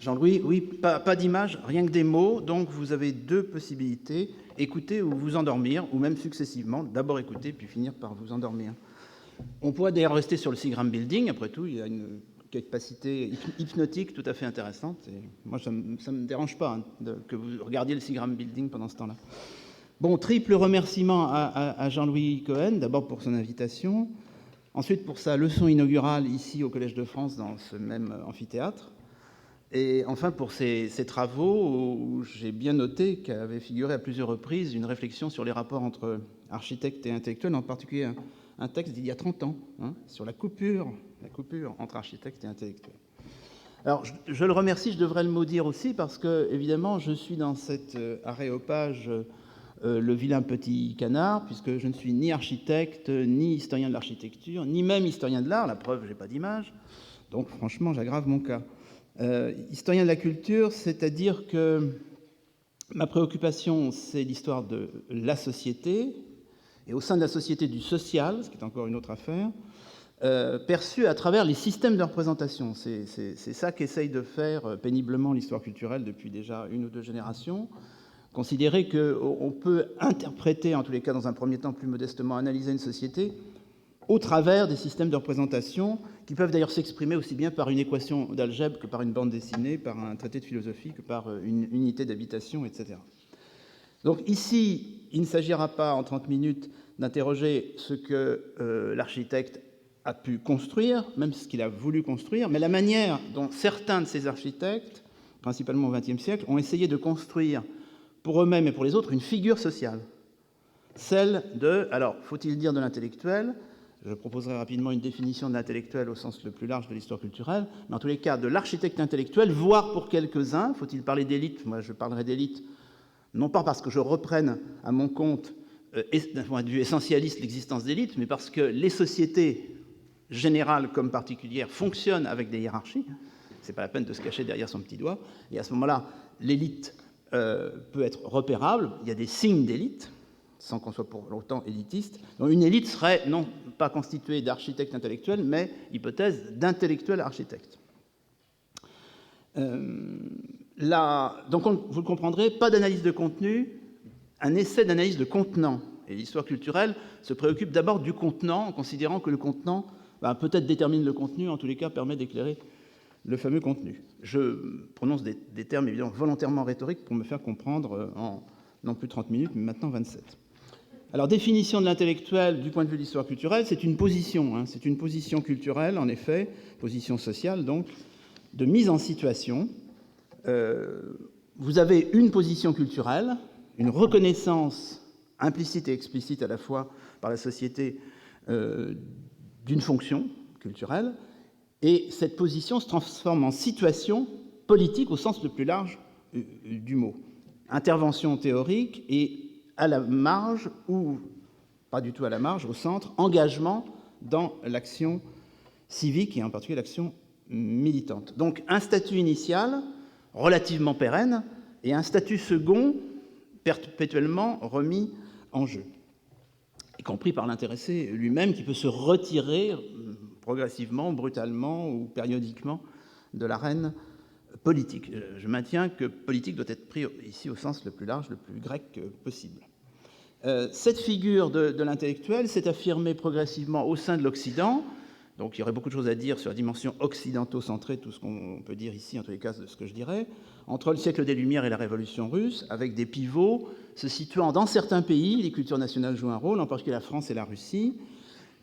Jean-Louis, oui, pas d'image, rien que des mots, donc vous avez deux possibilités, écouter ou vous endormir, ou même successivement, d'abord écouter, puis finir par vous endormir. On pourrait d'ailleurs rester sur le Seagram Building, après tout, il y a une capacité hypnotique tout à fait intéressante, et moi ça me dérange pas que vous regardiez le Seagram Building pendant ce temps-là. Bon, triple remerciement à Jean-Louis Cohen, d'abord pour son invitation, ensuite pour sa leçon inaugurale ici au Collège de France, dans ce même amphithéâtre, et enfin pour ses travaux où j'ai bien noté qu'avait figuré à plusieurs reprises une réflexion sur les rapports entre architectes et intellectuels, en particulier un texte d'il y a 30 ans, sur la coupure entre architectes et intellectuels. Alors, je le remercie, je devrais le maudire aussi, parce que, évidemment, je suis dans cet aréopage le vilain petit canard, puisque je ne suis ni architecte, ni historien de l'architecture, ni même historien de l'art, la preuve, je n'ai pas d'image, donc franchement, j'aggrave mon cas. Historien de la culture, c'est-à-dire que ma préoccupation, c'est l'histoire de la société, et au sein de la société du social, ce qui est encore une autre affaire, perçue à travers les systèmes de représentation. C'est ça qu'essaye de faire péniblement l'histoire culturelle depuis déjà une ou deux générations. Considérer qu'on peut interpréter, en tous les cas dans un premier temps plus modestement, analyser une société au travers des systèmes de représentation qui peuvent d'ailleurs s'exprimer aussi bien par une équation d'algèbre que par une bande dessinée, par un traité de philosophie, que par une unité d'habitation, etc. Donc ici, il ne s'agira pas en 30 minutes d'interroger ce que l'architecte a pu construire, même ce qu'il a voulu construire, mais la manière dont certains de ces architectes, principalement au XXe siècle, ont essayé de construire pour eux-mêmes et pour les autres une figure sociale. Celle de, alors faut-il dire de l'intellectuel, je proposerai rapidement une définition de l'intellectuel au sens le plus large de l'histoire culturelle, mais en tous les cas de l'architecte intellectuel, voire pour quelques-uns, faut-il parler d'élite, moi je parlerai d'élite, non pas parce que je reprenne à mon compte, d'un point de vue essentialiste, l'existence d'élite, mais parce que les sociétés générales comme particulières fonctionnent avec des hiérarchies, c'est pas la peine de se cacher derrière son petit doigt, et à ce moment-là, l'élite peut être repérable, il y a des signes d'élite, sans qu'on soit pour longtemps élitiste. Donc une élite serait non pas constituée d'architectes intellectuels, mais, hypothèse, d'intellectuels architectes. Donc, vous le comprendrez, pas d'analyse de contenu, un essai d'analyse de contenant. Et l'histoire culturelle se préoccupe d'abord du contenant, en considérant que le contenant peut-être détermine le contenu, en tous les cas permet d'éclairer le fameux contenu. Je prononce des termes évidemment volontairement rhétoriques pour me faire comprendre en non plus 30 minutes, mais maintenant 27. Alors, définition de l'intellectuel du point de vue de l'histoire culturelle, c'est une position, c'est une position culturelle, en effet, position sociale, donc, de mise en situation. Vous avez une position culturelle, une reconnaissance implicite et explicite à la fois par la société d'une fonction culturelle, et cette position se transforme en situation politique au sens le plus large du mot. Intervention théorique et à la marge, ou pas du tout à la marge, au centre, engagement dans l'action civique et en particulier l'action militante. Donc un statut initial relativement pérenne et un statut second perpétuellement remis en jeu, y compris par l'intéressé lui-même qui peut se retirer progressivement, brutalement ou périodiquement de l'arène politique. Je maintiens que politique doit être pris ici au sens le plus large, le plus grec possible. Cette figure de l'intellectuel s'est affirmée progressivement au sein de l'Occident. Donc il y aurait beaucoup de choses à dire sur la dimension occidentaux-centrée, tout ce qu'on peut dire ici, en tous les cas, de ce que je dirais, entre le siècle des Lumières et la Révolution russe, avec des pivots se situant dans certains pays, les cultures nationales jouent un rôle, en particulier la France et la Russie,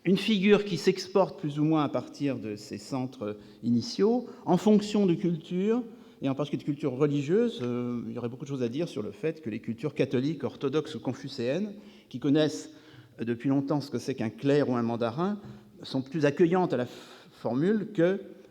une figure qui s'exporte plus ou moins à partir de ces centres initiaux, en fonction de cultures, et en particulier de cultures religieuses. Il y aurait beaucoup de choses à dire sur le fait que les cultures catholiques, orthodoxes ou confucéennes, qui connaissent depuis longtemps ce que c'est qu'un clerc ou un mandarin, sont plus accueillantes à la formule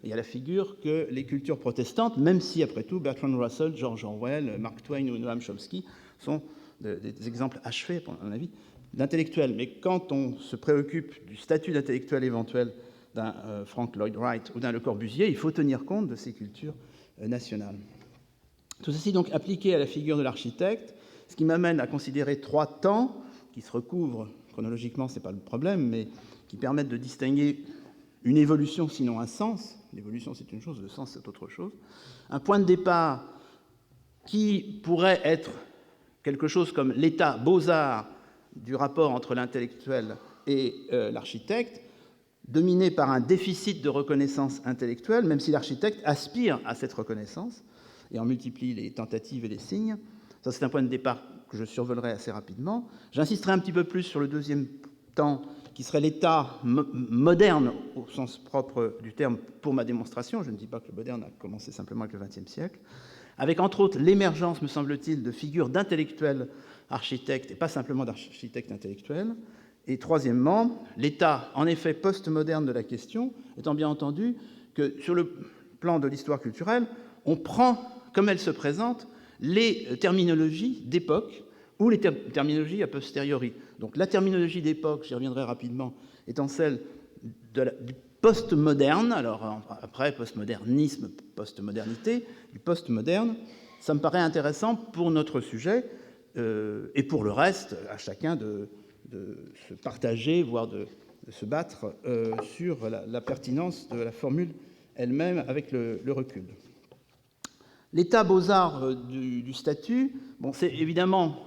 et à la figure que les cultures protestantes, même si, après tout, Bertrand Russell, George Orwell, Mark Twain ou Noam Chomsky sont des exemples achevés, à mon avis, d'intellectuels. Mais quand on se préoccupe du statut d'intellectuel éventuel d'un Frank Lloyd Wright ou d'un Le Corbusier, il faut tenir compte de ces cultures nationales. Tout ceci donc appliqué à la figure de l'architecte, ce qui m'amène à considérer trois temps qui se recouvrent chronologiquement, ce n'est pas le problème, mais qui permettent de distinguer une évolution, sinon un sens. L'évolution, c'est une chose, le sens, c'est autre chose. Un point de départ qui pourrait être quelque chose comme l'état beaux-arts du rapport entre l'intellectuel et l'architecte, dominé par un déficit de reconnaissance intellectuelle, même si l'architecte aspire à cette reconnaissance et en multiplie les tentatives et les signes. Ça, c'est un point de départ que je survolerai assez rapidement. J'insisterai un petit peu plus sur le deuxième temps, qui serait l'état moderne, au sens propre du terme, pour ma démonstration. Je ne dis pas que le moderne a commencé simplement avec le XXe siècle, avec entre autres l'émergence, me semble-t-il, de figures d'intellectuels architectes, et pas simplement d'architectes intellectuels. Et troisièmement, l'état, en effet, post-moderne de la question, étant bien entendu que, sur le plan de l'histoire culturelle, on prend, comme elle se présente, les terminologies d'époque ou les terminologies a posteriori. Donc la terminologie d'époque, j'y reviendrai rapidement, étant celle du post-moderne, alors après post-modernisme, post-modernité, du post-moderne, ça me paraît intéressant pour notre sujet et pour le reste, à chacun de se partager, voire de se battre sur la pertinence de la formule elle-même avec le recul. L'état beaux-arts du statut, bon, c'est évidemment,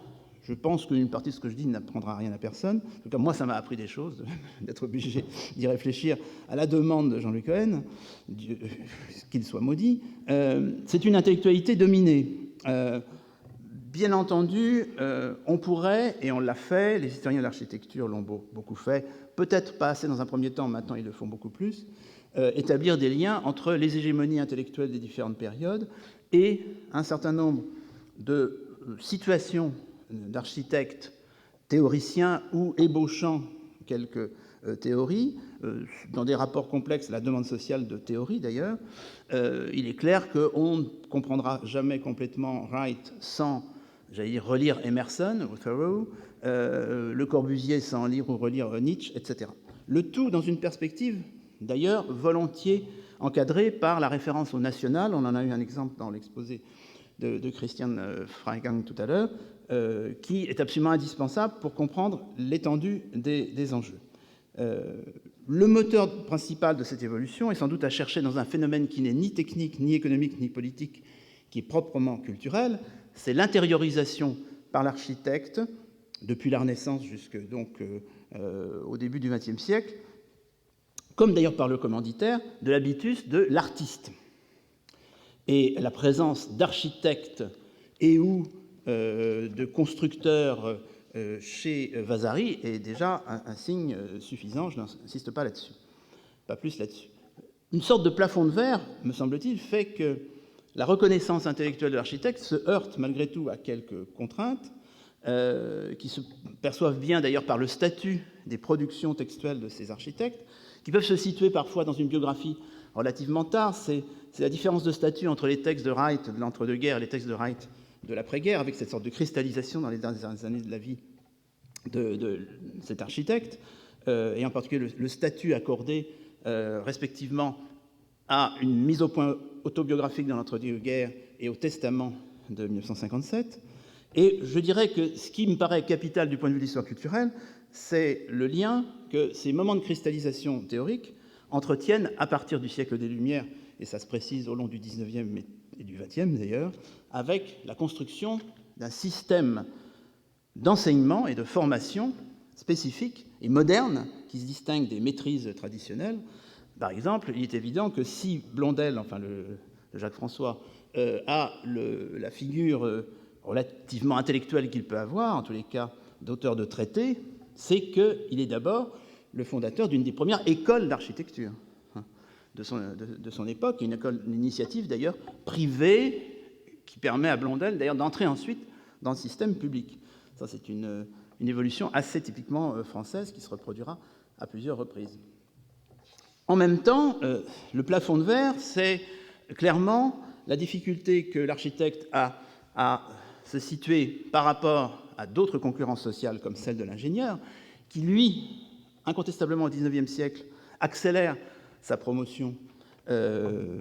je pense qu'une partie de ce que je dis n'apprendra rien à personne. En tout cas, moi, ça m'a appris des choses, d'être obligé d'y réfléchir à la demande de Jean-Luc Cohen, qu'il soit maudit. C'est une intellectualité dominée. Bien entendu, on pourrait, et on l'a fait, les historiens de l'architecture l'ont beaucoup fait, peut-être pas assez dans un premier temps, maintenant ils le font beaucoup plus, établir des liens entre les hégémonies intellectuelles des différentes périodes et un certain nombre de situations d'architectes théoriciens ou ébauchant quelques théories, dans des rapports complexes, la demande sociale de théorie d'ailleurs. Il est clair qu'on ne comprendra jamais complètement Wright sans, j'allais dire, relire Emerson ou Thoreau, Le Corbusier sans lire ou relire Nietzsche, etc. Le tout dans une perspective, d'ailleurs, volontiers encadrée par la référence au national. On en a eu un exemple dans l'exposé de Christian Freigang tout à l'heure, qui est absolument indispensable pour comprendre l'étendue des enjeux. Le moteur principal de cette évolution est sans doute à chercher dans un phénomène qui n'est ni technique, ni économique, ni politique, qui est proprement culturel, c'est l'intériorisation par l'architecte, depuis la Renaissance jusqu'au début du XXe siècle, comme d'ailleurs par le commanditaire, de l'habitus de l'artiste. Et la présence d'architectes et ou de constructeurs chez Vasari est déjà un signe suffisant, je n'insiste pas là-dessus, pas plus là-dessus. Une sorte de plafond de verre, me semble-t-il, fait que la reconnaissance intellectuelle de l'architecte se heurte malgré tout à quelques contraintes, qui se perçoivent bien d'ailleurs par le statut des productions textuelles de ces architectes, qui peuvent se situer parfois dans une biographie relativement tard. C'est la différence de statut entre les textes de Wright de l'entre-deux-guerres et les textes de Wright de l'après-guerre, avec cette sorte de cristallisation dans les dernières années de la vie de cet architecte, et en particulier le statut accordé respectivement à une mise au point autobiographique dans l'entre-deux-guerres et au testament de 1957. Et je dirais que ce qui me paraît capital du point de vue de l'histoire culturelle, c'est le lien que ces moments de cristallisation théorique entretiennent à partir du siècle des Lumières, et ça se précise au long du XIXe et du XXe d'ailleurs, avec la construction d'un système d'enseignement et de formation spécifique et moderne qui se distingue des maîtrises traditionnelles. Par exemple, il est évident que si Blondel, enfin le Jacques François, a la figure relativement intellectuelle qu'il peut avoir, en tous les cas d'auteur de traités, c'est qu'il est d'abord le fondateur d'une des premières écoles d'architecture de son époque, une initiative d'ailleurs privée qui permet à Blondel d'ailleurs d'entrer ensuite dans le système public. Ça, c'est une évolution assez typiquement française qui se reproduira à plusieurs reprises. En même temps, le plafond de verre, c'est clairement la difficulté que l'architecte a à se situer par rapport à d'autres concurrences sociales comme celle de l'ingénieur, qui, lui, incontestablement au XIXe siècle, accélère sa promotion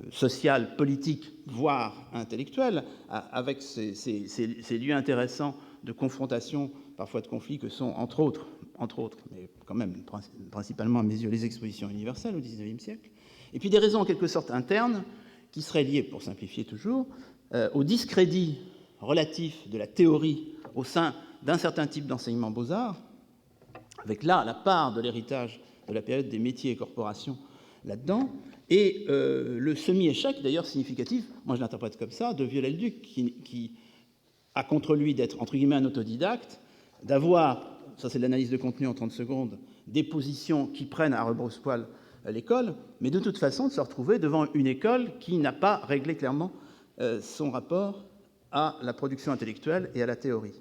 sociale, politique, voire intellectuelle, avec ces lieux intéressants de confrontation parfois de conflits que sont, entre autres, mais quand même principalement à mes yeux, les expositions universelles au XIXe siècle, et puis des raisons en quelque sorte internes qui seraient liées, pour simplifier toujours, au discrédit relatif de la théorie au sein d'un certain type d'enseignement beaux-arts, avec là la part de l'héritage de la période des métiers et corporations là-dedans, et le semi-échec, d'ailleurs significatif, moi je l'interprète comme ça, de Viollet-le-Duc, qui a contre lui d'être, entre guillemets, un autodidacte, d'avoir, ça c'est de l'analyse de contenu en 30 secondes, des positions qui prennent à rebrousse-poil l'école, mais de toute façon de se retrouver devant une école qui n'a pas réglé clairement son rapport à la production intellectuelle et à la théorie.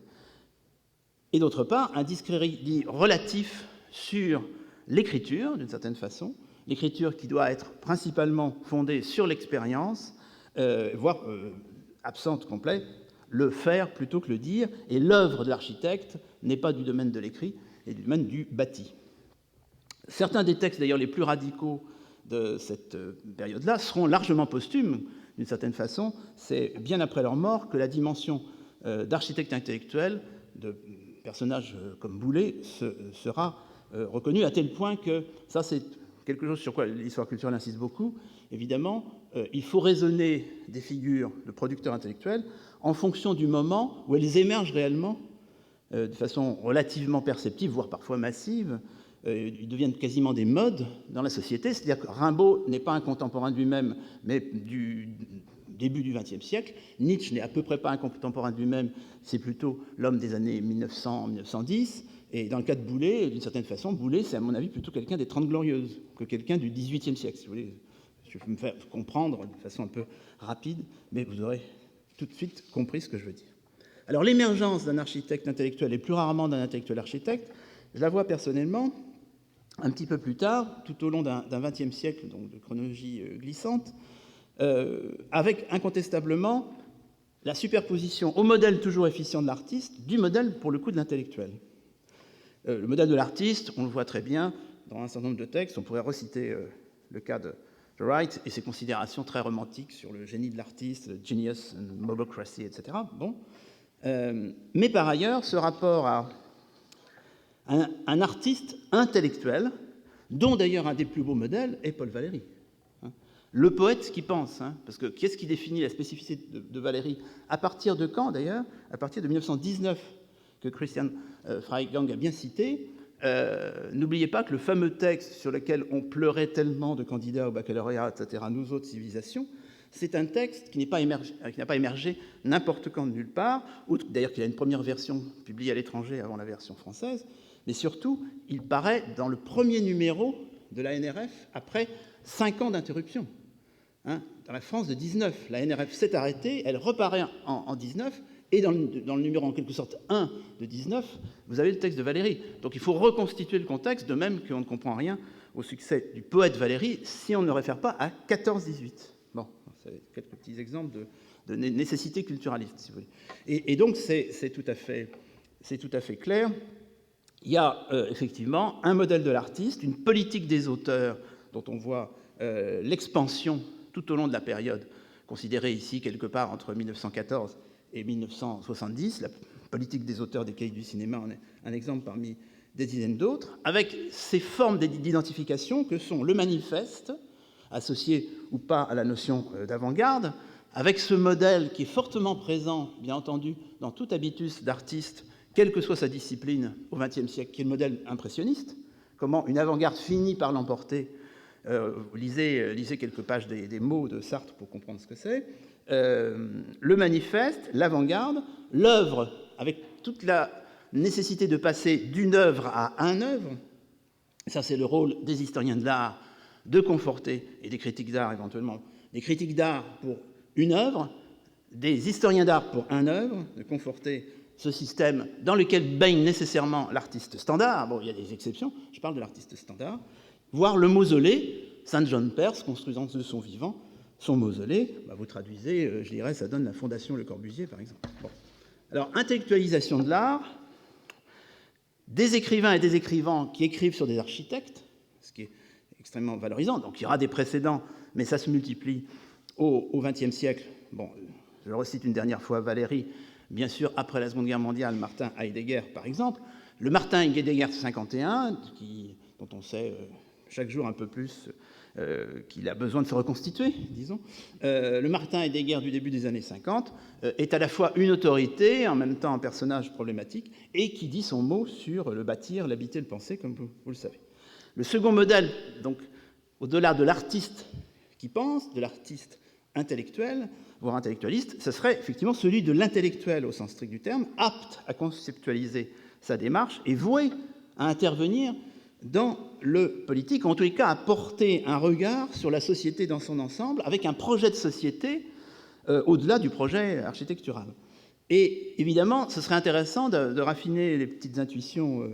Et d'autre part, un discrédit relatif sur l'écriture, d'une certaine façon, l'écriture qui doit être principalement fondée sur l'expérience, voire absente complète, le faire plutôt que le dire, et l'œuvre de l'architecte n'est pas du domaine de l'écrit, et du domaine du bâti. Certains des textes, d'ailleurs, les plus radicaux de cette période-là, seront largement posthumes, d'une certaine façon. C'est bien après leur mort que la dimension d'architecte intellectuel, de personnages comme Boulay, sera reconnue, à tel point que, ça c'est quelque chose sur quoi l'histoire culturelle insiste beaucoup, évidemment, il faut raisonner des figures de producteurs intellectuels en fonction du moment où elles émergent réellement de façon relativement perceptive, voire parfois massive. Ils deviennent quasiment des modes dans la société. C'est-à-dire que Rimbaud n'est pas un contemporain de lui-même, mais du début du XXe siècle. Nietzsche n'est à peu près pas un contemporain de lui-même, c'est plutôt l'homme des années 1900-1910. Et dans le cas de Boulay, d'une certaine façon, Boulay, c'est à mon avis plutôt quelqu'un des Trente Glorieuses que quelqu'un du XVIIIe siècle. Si vous voulez, je vais me faire comprendre de façon un peu rapide, mais vous aurez tout de suite compris ce que je veux dire. Alors l'émergence d'un architecte intellectuel, et plus rarement d'un intellectuel architecte, je la vois personnellement un petit peu plus tard, tout au long d'un XXe siècle, donc de chronologie glissante, avec incontestablement la superposition au modèle toujours efficient de l'artiste du modèle, pour le coup, de l'intellectuel. Le modèle de l'artiste, on le voit très bien dans un certain nombre de textes. On pourrait reciter le cas de Wright et ses considérations très romantiques sur le génie de l'artiste, le genius, mobocracy, etc. Bon. Mais par ailleurs, ce rapport à un artiste intellectuel, dont d'ailleurs un des plus beaux modèles est Paul Valéry. Le poète qui pense, parce que qu'est-ce qui définit la spécificité de Valéry? À partir de quand, d'ailleurs? À partir de 1919, que Christian Freigang a bien cité. N'oubliez pas que le fameux texte sur lequel on pleurait tellement de candidats au baccalauréat, etc., nous autres civilisations, c'est un texte qui n'a pas émergé n'importe quand de nulle part, outre d'ailleurs qu'il a une première version publiée à l'étranger avant la version française, mais surtout, il paraît dans le premier numéro de la NRF après 5 ans d'interruption. Dans la France de 19, la NRF s'est arrêtée, elle reparaît en 19, et dans le numéro en quelque sorte 1 de 19, vous avez le texte de Valéry. Donc il faut reconstituer le contexte, de même qu'on ne comprend rien au succès du poète Valéry si on ne le réfère pas à 14-18. Bon, c'est quelques petits exemples de nécessité culturaliste, si vous voulez. Et donc c'est tout à fait clair. Il y a effectivement un modèle de l'artiste, une politique des auteurs dont on voit l'expansion tout au long de la période, considérée ici quelque part entre 1914 et 1970. La politique des auteurs des cahiers du cinéma en est un exemple parmi des dizaines d'autres, avec ces formes d'identification que sont le manifeste, associé ou pas à la notion d'avant-garde, avec ce modèle qui est fortement présent, bien entendu, dans tout habitus d'artiste, quelle que soit sa discipline au XXe siècle, qui est le modèle impressionniste, comment une avant-garde finit par l'emporter. Lisez quelques pages des mots de Sartre pour comprendre ce que c'est. Le manifeste, l'avant-garde, l'œuvre, avec toute la nécessité de passer d'une œuvre à un œuvre. Ça, c'est le rôle des historiens de l'art, de conforter, et des critiques d'art éventuellement, des critiques d'art pour une œuvre, des historiens d'art pour un œuvre, de conforter ce système dans lequel baigne nécessairement l'artiste standard. Bon, il y a des exceptions, je parle de l'artiste standard. Voir le mausolée, Saint John Perse, construisant de son vivant, son mausolée, vous traduisez, je dirais, ça donne la Fondation Le Corbusier, par exemple. Bon. Alors, intellectualisation de l'art, des écrivains et des écrivains qui écrivent sur des architectes, ce qui est extrêmement valorisant. Donc, il y aura des précédents, mais ça se multiplie au XXe siècle. Bon, je recite une dernière fois Valéry, bien sûr, après la Seconde Guerre mondiale, Martin Heidegger, par exemple. Le Martin Heidegger de 51, dont on sait chaque jour un peu plus qu'il a besoin de se reconstituer, disons. Le Martin Heidegger du début des années 50 est à la fois une autorité, en même temps un personnage problématique, et qui dit son mot sur le bâtir, l'habiter, le penser, comme vous le savez. Le second modèle, donc, au-delà de l'artiste qui pense, de l'artiste intellectuel, voire intellectualiste, ce serait effectivement celui de l'intellectuel au sens strict du terme, apte à conceptualiser sa démarche et voué à intervenir dans le politique, en tous les cas à porter un regard sur la société dans son ensemble, avec un projet de société au-delà du projet architectural. Et évidemment, ce serait intéressant de raffiner les petites intuitions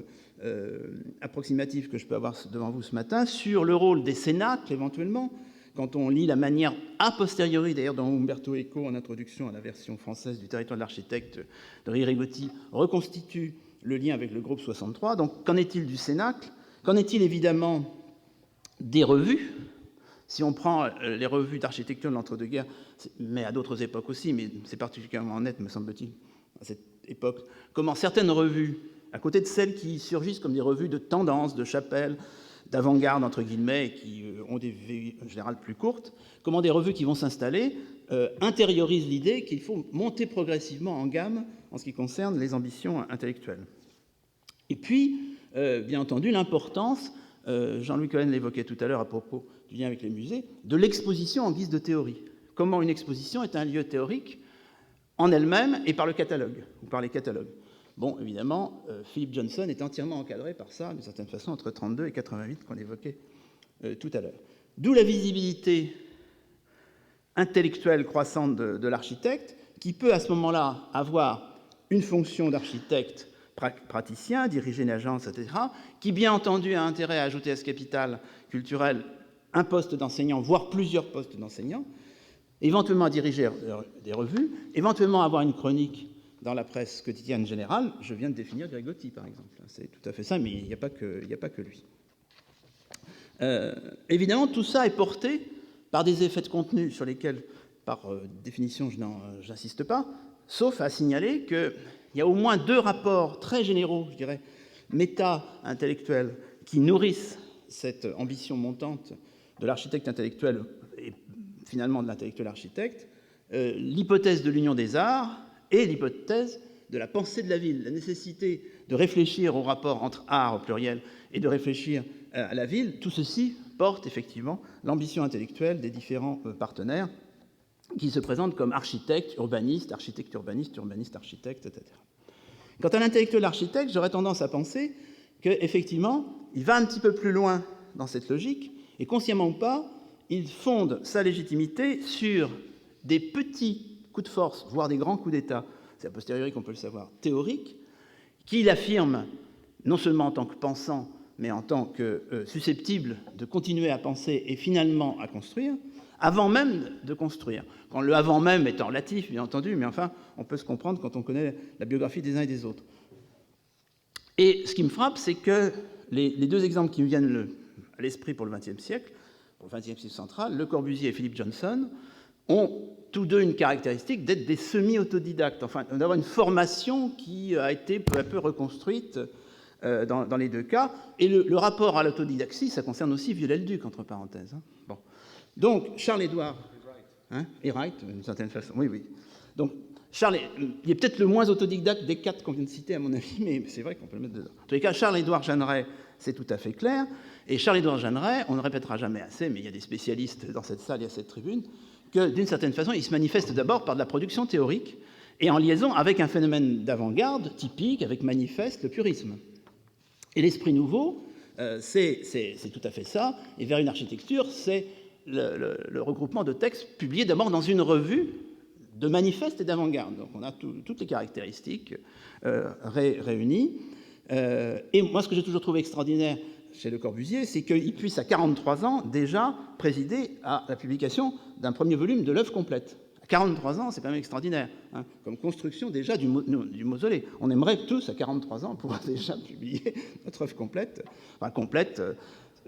approximatives que je peux avoir devant vous ce matin sur le rôle des cénacles, éventuellement, quand on lit la manière a posteriori, d'ailleurs, dont Umberto Eco, en introduction à la version française du Territoire de l'architecte de Rigotti, reconstitue le lien avec le groupe 63. Donc, qu'en est-il du cénacle? Qu'en est-il évidemment des revues? Si on prend les revues d'architecture de l'entre-deux-guerres, mais à d'autres époques aussi, mais c'est particulièrement net, me semble-t-il, à cette époque, comment certaines revues, à côté de celles qui surgissent comme des revues de tendance, de chapelle, d'avant-garde, entre guillemets, et qui ont des vies en général plus courtes, comment des revues qui vont s'installer intériorisent l'idée qu'il faut monter progressivement en gamme en ce qui concerne les ambitions intellectuelles. Et puis, bien entendu, l'importance, Jean-Louis Cohen l'évoquait tout à l'heure à propos du lien avec les musées, de l'exposition en guise de théorie. Comment une exposition est un lieu théorique en elle-même et par le catalogue, ou par les catalogues. Bon, évidemment, Philip Johnson est entièrement encadré par ça, d'une certaine façon, entre 32 et 88, qu'on évoquait tout à l'heure. D'où la visibilité intellectuelle croissante de l'architecte, qui peut à ce moment-là avoir une fonction d'architecte praticien, diriger une agence, etc., qui, bien entendu, a intérêt à ajouter à ce capital culturel un poste d'enseignant, voire plusieurs postes d'enseignant, éventuellement à diriger des revues, éventuellement avoir une chronique dans la presse quotidienne générale. Je viens de définir Rigotti, par exemple. C'est tout à fait ça, mais il n'y a pas que lui. Évidemment, tout ça est porté par des effets de contenu sur lesquels, par définition, je n'insiste pas, sauf à signaler qu'il y a au moins deux rapports très généraux, je dirais, méta-intellectuels, qui nourrissent cette ambition montante de l'architecte intellectuel et finalement de l'intellectuel architecte, l'hypothèse de l'union des arts et l'hypothèse de la pensée de la ville, la nécessité de réfléchir au rapport entre art au pluriel et de réfléchir à la ville. Tout ceci porte effectivement l'ambition intellectuelle des différents partenaires qui se présentent comme architectes, urbanistes, urbanistes, architectes, etc. Quant à l'intellectuel architecte, j'aurais tendance à penser qu'effectivement, il va un petit peu plus loin dans cette logique, et consciemment ou pas, il fonde sa légitimité sur des petits coups de force, voire des grands coups d'État, c'est a posteriori qu'on peut le savoir, théoriques, qu'il affirme non seulement en tant que pensant, mais en tant que susceptible de continuer à penser et finalement à construire, avant même de construire. Quand le « avant même » est relatif, bien entendu, mais enfin, on peut se comprendre quand on connaît la biographie des uns et des autres. Et ce qui me frappe, c'est que les deux exemples qui me viennent à l'esprit pour le XXe siècle, pour le XXe siècle central, Le Corbusier et Philip Johnson, ont tous deux une caractéristique d'être des semi-autodidactes, enfin d'avoir une formation qui a été peu à peu reconstruite dans les deux cas. Et le rapport à l'autodidaxie, ça concerne aussi Viollet-le-Duc, entre parenthèses. Hein. Bon. Donc, Charles-Édouard... Hein, et Wright, d'une certaine façon, oui. Donc, il est peut-être le moins autodidacte des quatre qu'on vient de citer, à mon avis, mais c'est vrai qu'on peut le mettre dedans. En tous les cas, Charles-Édouard Jeanneret, c'est tout à fait clair. Et Charles-Édouard Jeanneret, on ne répétera jamais assez, mais il y a des spécialistes dans cette salle et à cette tribune, que d'une certaine façon, il se manifeste d'abord par de la production théorique et en liaison avec un phénomène d'avant-garde typique, avec manifeste le purisme. Et l'esprit nouveau, c'est tout à fait ça. Et vers une architecture, c'est le regroupement de textes publiés d'abord dans une revue de manifeste et d'avant-garde. Donc on a toutes les caractéristiques réunies. Et moi, ce que j'ai toujours trouvé extraordinaire chez Le Corbusier, c'est qu'il puisse, à 43 ans, déjà présider à la publication d'un premier volume de l'œuvre complète. À 43 ans, c'est quand même extraordinaire, hein, comme construction déjà du mausolée. On aimerait tous, à 43 ans, pouvoir déjà publier notre œuvre complète. Enfin, complète,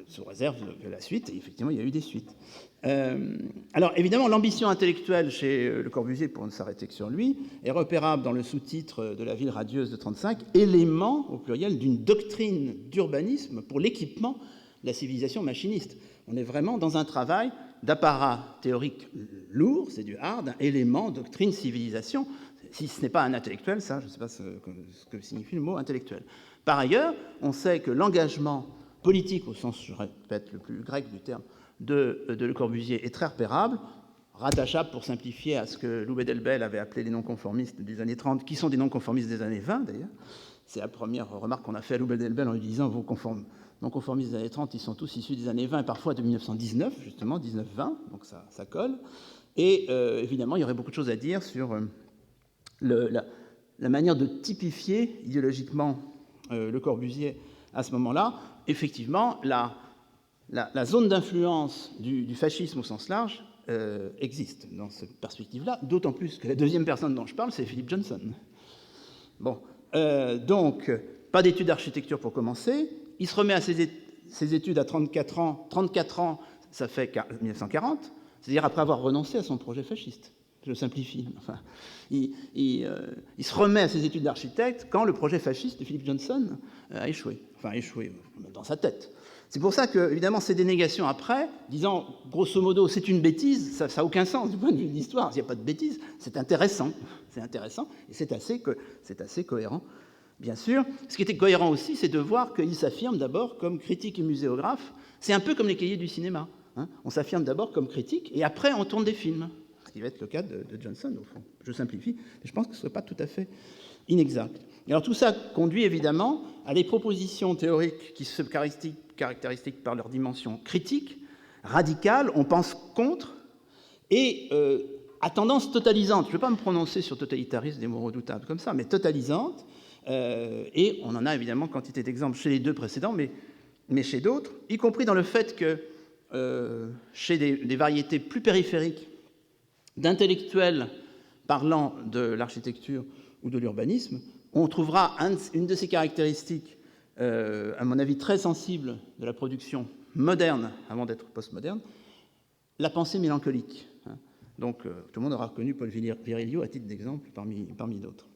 sous réserve de la suite, et effectivement, il y a eu des suites. Alors, évidemment, l'ambition intellectuelle chez Le Corbusier, pour ne s'arrêter que sur lui, est repérable dans le sous-titre de La ville radieuse de 1935, élément, au pluriel, d'une doctrine d'urbanisme pour l'équipement de la civilisation machiniste. On est vraiment dans un travail d'apparat théorique lourd, c'est du hard, un élément, doctrine, civilisation. Si ce n'est pas un intellectuel, ça, je ne sais pas ce que signifie le mot intellectuel. Par ailleurs, on sait que l'engagement politique, au sens, je répète, le plus grec du terme, de Le Corbusier est très repérable, rattachable, pour simplifier, à ce que Loubet Delbel avait appelé les non-conformistes des années 30, qui sont des non-conformistes des années 20, d'ailleurs. C'est la première remarque qu'on a fait à Loubet Delbel en lui disant « vos non-conformistes des années 30, ils sont tous issus des années 20, et parfois de 1919, justement, 19-20, donc ça colle. » Et évidemment, il y aurait beaucoup de choses à dire sur la manière de typifier idéologiquement Le Corbusier à ce moment-là. Effectivement, la zone d'influence du fascisme au sens large existe dans cette perspective-là, d'autant plus que la deuxième personne dont je parle, c'est Philip Johnson. Bon, donc, pas d'études d'architecture pour commencer. Il se remet à ses études à 34 ans. 34 ans, ça fait 1940, c'est-à-dire après avoir renoncé à son projet fasciste. Je simplifie. Enfin, il se remet à ses études d'architecte quand le projet fasciste de Philip Johnson a échoué. Enfin, échoué dans sa tête. C'est pour ça que, évidemment, ces dénégations après, disant, grosso modo, c'est une bêtise, ça n'a aucun sens du point de vue de l'histoire. Il n'y a pas de bêtise, c'est intéressant. C'est intéressant, et c'est assez cohérent, bien sûr. Ce qui était cohérent aussi, c'est de voir qu'il s'affirme d'abord comme critique et muséographe. C'est un peu comme les cahiers du cinéma. Hein. On s'affirme d'abord comme critique, et après, on tourne des films. Ce qui va être le cas de Johnson, au fond. Je simplifie, mais je pense que ce ne serait pas tout à fait inexact. Et alors tout ça conduit évidemment à des propositions théoriques qui se caractérisent par leur dimension critique, radicale, on pense contre, et à tendance totalisante. Je ne vais pas me prononcer sur totalitarisme, des mots redoutables comme ça, mais totalisante, et on en a évidemment quantité d'exemples chez les deux précédents, mais chez d'autres, y compris dans le fait que chez des variétés plus périphériques d'intellectuels parlant de l'architecture ou de l'urbanisme, on trouvera une de ces caractéristiques, à mon avis très sensible, de la production moderne, avant d'être postmoderne, la pensée mélancolique. Donc, tout le monde aura reconnu Paul Virilio à titre d'exemple parmi d'autres.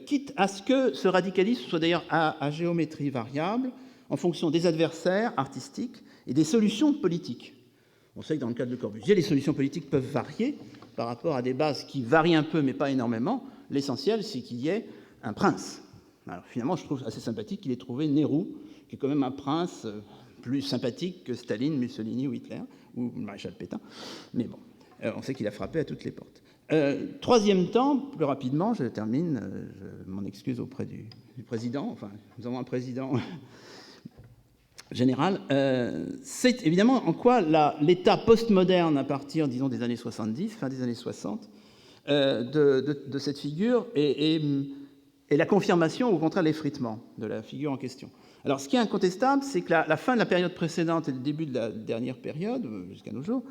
Quitte à ce que ce radicalisme soit d'ailleurs à géométrie variable, en fonction des adversaires artistiques et des solutions politiques. On sait que dans le cas de Le Corbusier, les solutions politiques peuvent varier par rapport à des bases qui varient un peu, mais pas énormément. L'essentiel, c'est qu'il y ait un prince. Alors, finalement, je trouve assez sympathique qu'il ait trouvé Nehru, qui est quand même un prince plus sympathique que Staline, Mussolini ou Hitler, ou le maréchal Pétain. Mais bon, on sait qu'il a frappé à toutes les portes. Troisième temps, plus rapidement, je termine, je m'en excuse auprès du président. Enfin, nous avons un président général, c'est évidemment en quoi l'état postmoderne à partir, disons, des années 70, fin des années 60, de cette figure est la confirmation, ou au contraire l'effritement de la figure en question. Alors, ce qui est incontestable, c'est que la fin de la période précédente et le début de la dernière période, jusqu'à nos jours,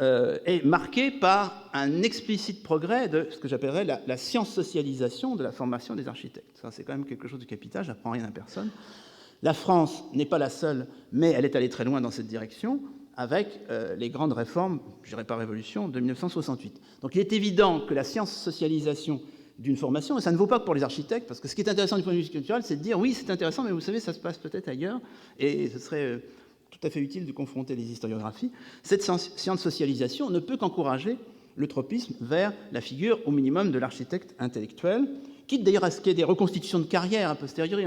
est marquée par un explicite progrès de ce que j'appellerais la science-socialisation de la formation des architectes. Ça, c'est quand même quelque chose de capital, je n'apprends rien à personne. La France n'est pas la seule, mais elle est allée très loin dans cette direction, avec les grandes réformes, je dirais pas révolution, de 1968. Donc il est évident que la science-socialisation d'une formation, et ça ne vaut pas que pour les architectes, parce que ce qui est intéressant du point de vue culturel, c'est de dire, oui, c'est intéressant, mais vous savez, ça se passe peut-être ailleurs, et ce serait tout à fait utile de confronter les historiographies. Cette science-socialisation ne peut qu'encourager le tropisme vers la figure, au minimum, de l'architecte intellectuel, quitte d'ailleurs à ce qu'il y ait des reconstitutions de carrière a posteriori,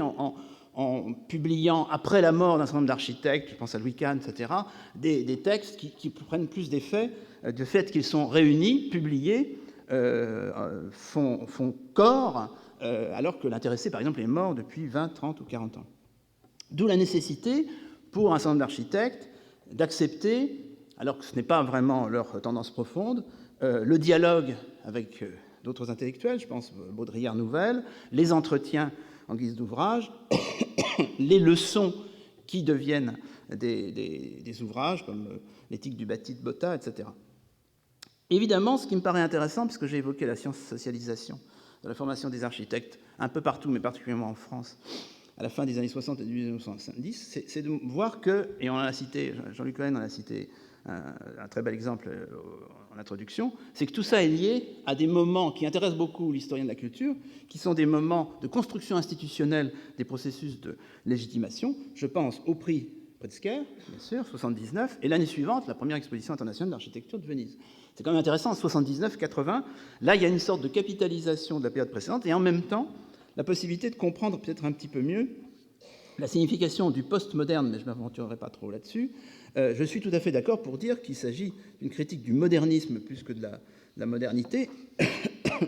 en publiant, après la mort d'un certain nombre d'architectes, je pense à Louis Kahn, etc., des textes qui prennent plus d'effet du fait qu'ils sont réunis, publiés, font corps, alors que l'intéressé, par exemple, est mort depuis 20, 30 ou 40 ans. D'où la nécessité, pour un certain nombre d'architectes, d'accepter, alors que ce n'est pas vraiment leur tendance profonde, le dialogue avec d'autres intellectuels, je pense Baudrillard-Nouvelle, les entretiens en guise d'ouvrage, les leçons qui deviennent des ouvrages comme l'éthique du bâti de Botta, etc. Évidemment, ce qui me paraît intéressant, puisque j'ai évoqué la science-socialisation de la formation des architectes un peu partout, mais particulièrement en France, à la fin des années 60 et du 1970, c'est de voir que, et on en a cité, Jean-Luc Cohen en a cité un très bel exemple en introduction, c'est que tout ça est lié à des moments qui intéressent beaucoup l'historien de la culture, qui sont des moments de construction institutionnelle des processus de légitimation. Je pense au prix Pritzker, bien sûr, 79, et l'année suivante, la première exposition internationale d'architecture de Venise. C'est quand même intéressant, 79-80, là il y a une sorte de capitalisation de la période précédente, et en même temps, la possibilité de comprendre peut-être un petit peu mieux la signification du postmoderne, mais je ne m'aventurerai pas trop là-dessus. Je suis tout à fait d'accord pour dire qu'il s'agit d'une critique du modernisme plus que de la modernité,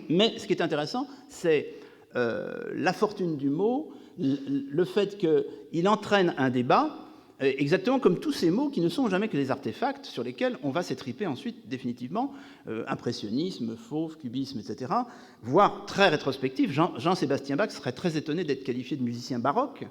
mais ce qui est intéressant, c'est la fortune du mot, le fait qu'il entraîne un débat, exactement comme tous ces mots qui ne sont jamais que des artefacts sur lesquels on va s'étriper ensuite définitivement, impressionnisme, fauve, cubisme, etc., voire très rétrospectif. Jean-Sébastien Bach serait très étonné d'être qualifié de musicien baroque,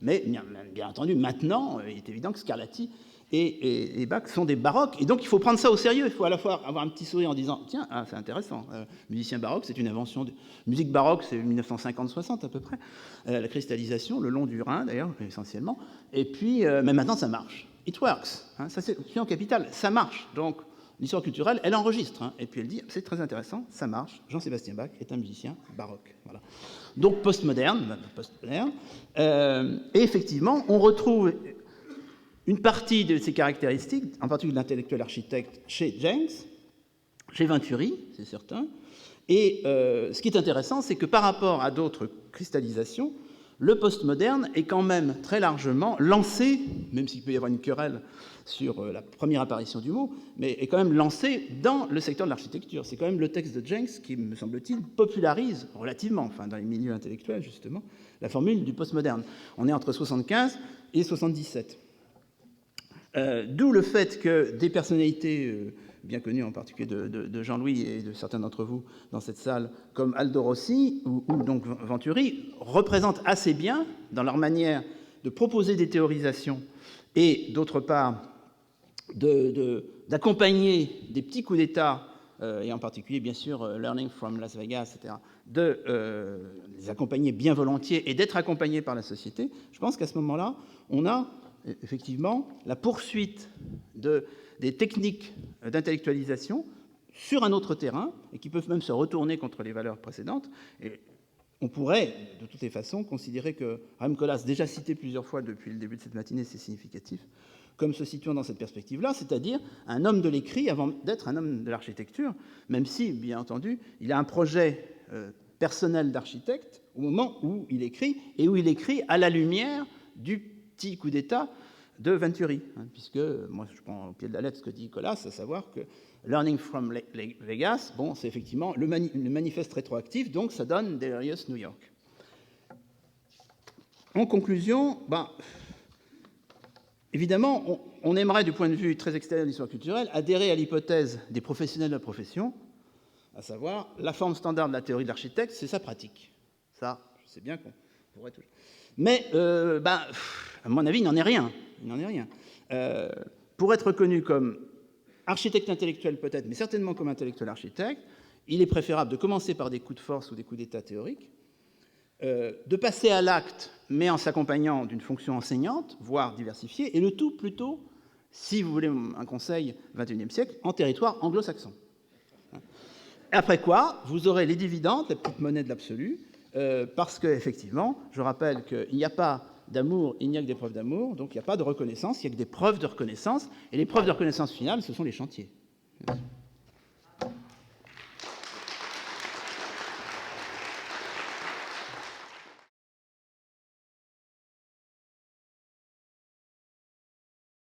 mais bien entendu, maintenant, il est évident que Scarlatti et Bach sont des baroques, et donc il faut prendre ça au sérieux. Il faut à la fois avoir un petit sourire en disant tiens, c'est intéressant, musicien baroque, c'est une invention de musique baroque, c'est 1950-60 à peu près, la cristallisation le long du Rhin d'ailleurs essentiellement, et puis mais maintenant ça marche, it works, ça c'est en capital, ça marche. Donc l'histoire culturelle, elle enregistre, et puis elle dit c'est très intéressant, ça marche, Jean-Sébastien Bach est un musicien baroque. Voilà. Donc postmoderne, et effectivement on retrouve une partie de ces caractéristiques, en particulier de l'intellectuel architecte, chez James, chez Venturi, c'est certain. Et ce qui est intéressant, c'est que par rapport à d'autres cristallisations, le postmoderne est quand même très largement lancé, même s'il peut y avoir une querelle sur la première apparition du mot, mais est quand même lancé dans le secteur de l'architecture. C'est quand même le texte de James qui, me semble-t-il, popularise relativement, enfin dans les milieux intellectuels justement, la formule du postmoderne. On est entre 75 et 77. D'où le fait que des personnalités bien connues, en particulier de Jean-Louis et de certains d'entre vous dans cette salle, comme Aldo Rossi ou donc Venturi, représentent assez bien, dans leur manière de proposer des théorisations et, d'autre part, d'accompagner des petits coups d'État, et en particulier, bien sûr, Learning from Las Vegas, etc., de les accompagner bien volontiers et d'être accompagnés par la société. Je pense qu'à ce moment-là, on a effectivement la poursuite des techniques d'intellectualisation sur un autre terrain, et qui peuvent même se retourner contre les valeurs précédentes. Et on pourrait, de toutes les façons, considérer que Rahm Koolhaas, déjà cité plusieurs fois depuis le début de cette matinée, c'est significatif, comme se situant dans cette perspective-là, c'est-à-dire un homme de l'écrit avant d'être un homme de l'architecture, même si, bien entendu, il a un projet personnel d'architecte au moment où il écrit, et où il écrit à la lumière du petit coup d'État de Venturi, puisque, moi je prends au pied de la lettre ce que dit Koolhaas, à savoir que Learning from Vegas, bon, c'est effectivement le manifeste rétroactif, donc ça donne Delirious New York. En conclusion, évidemment, on aimerait, du point de vue très extérieur de l'histoire culturelle, adhérer à l'hypothèse des professionnels de la profession, à savoir la forme standard de la théorie de l'architecte, c'est sa pratique. Ça, je sais bien qu'on pourrait toujours... Mais, à mon avis, il n'en est rien. Il n'en est rien. Pour être reconnu comme architecte intellectuel peut-être, mais certainement comme intellectuel architecte, il est préférable de commencer par des coups de force ou des coups d'état théoriques, de passer à l'acte, mais en s'accompagnant d'une fonction enseignante, voire diversifiée, et le tout plutôt, si vous voulez un conseil 21e siècle, en territoire anglo-saxon. Après quoi, vous aurez les dividendes, la petite monnaie de l'absolu, parce qu'effectivement, je rappelle qu'il n'y a pas d'amour, il n'y a que des preuves d'amour, donc il n'y a pas de reconnaissance, il n'y a que des preuves de reconnaissance, et les preuves de reconnaissance finale, ce sont les chantiers.